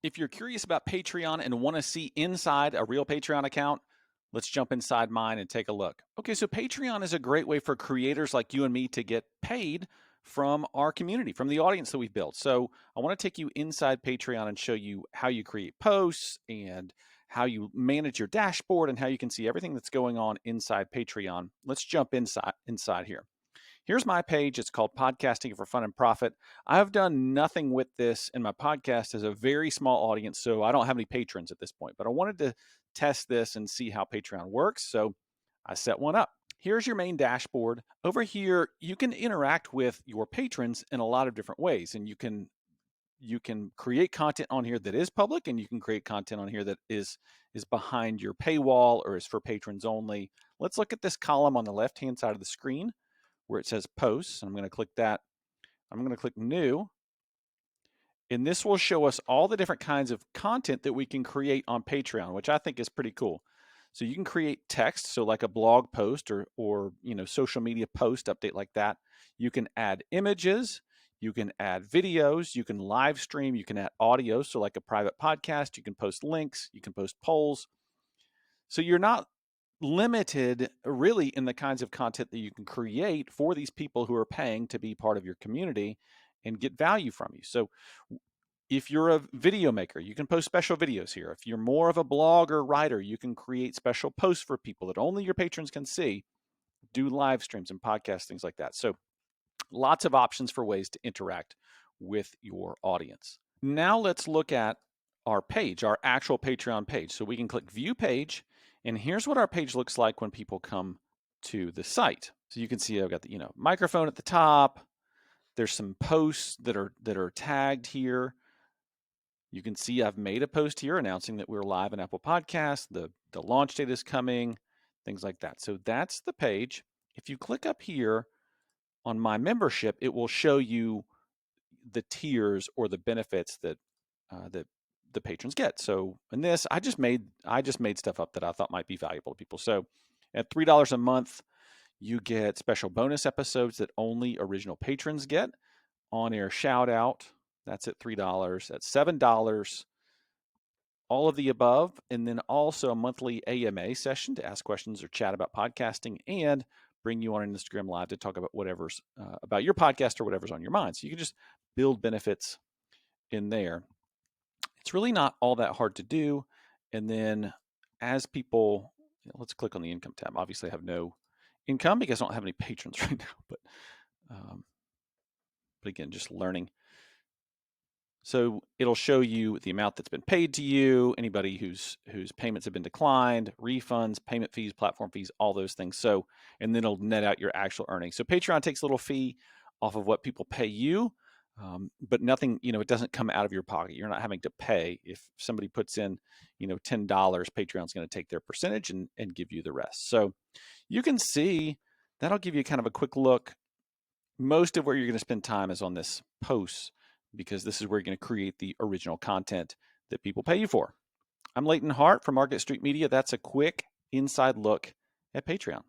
If you're curious about Patreon and want to see inside a real Patreon account, let's jump inside mine and take a look. Okay, so Patreon is a great way for creators like you and me to get paid from our community, from the audience that we've built. So I want to take you inside Patreon and show you how you create posts and how you manage your dashboard and how you can see everything that's going on inside Patreon. Let's jump inside here. Here's my page. It's called Podcasting for Fun and Profit. I've done nothing with this, and my podcast is a very small audience, so I don't have any patrons at this point. But I wanted to test this and see how Patreon works, so I set one up. Here's your main dashboard. Over here, you can interact with your patrons in a lot of different ways, and you can create content on here that is public, and you can create content on here that is behind your paywall or is for patrons only. Let's look at this column on the left-hand side of the screen where it says posts. I'm going to click that. I'm going to click new. And this will show us all the different kinds of content that we can create on Patreon, which I think is pretty cool. So you can create text, so like a blog post or social media post update like that. You can add images, you can add videos, you can live stream, you can add audio, so like a private podcast, you can post links, you can post polls. So you're not limited really in the kinds of content that you can create for these people who are paying to be part of your community and get value from you. So if you're a video maker, you can post special videos here. If you're more of a blogger writer, you can create special posts for people that only your patrons can see, do live streams and podcasts, things like that. So lots of options for ways to interact with your audience. Now let's look at our page, our actual Patreon page. So we can click View Page, and here's what our page looks like when people come to the site. So you can see I've got the microphone at the top. There's some posts that are tagged here. You can see I've made a post here announcing that we're live in Apple Podcasts. The launch date is coming, things like that. So that's the page. If you click up here on my membership, it will show you the tiers or the benefits that the patrons get. So in this, I just made stuff up that I thought might be valuable to people. So at $3 a month, you get special bonus episodes that only original patrons get. On-air shout out, that's at $3. At $7, all of the above, and then also a monthly AMA session to ask questions or chat about podcasting and bring you on an Instagram Live to talk about whatever's about your podcast or whatever's on your mind. So you can just build benefits in there. It's really not all that hard to do. And then as people, let's click on the income tab. Obviously I have no income because I don't have any patrons right now, but again, just learning. So it'll show you the amount that's been paid to you, anybody whose payments have been declined, refunds, payment fees, platform fees, all those things. So, and then it'll net out your actual earnings. So Patreon takes a little fee off of what people pay you, but nothing, it doesn't come out of your pocket. You're not having to pay. If somebody puts in, $10, Patreon's going to take their percentage and give you the rest. So you can see that'll give you kind of a quick look. Most of where you're going to spend time is on this posts, because this is where you're going to create the original content that people pay you for. I'm Leighton Hart from Market Street Media. That's a quick inside look at Patreon.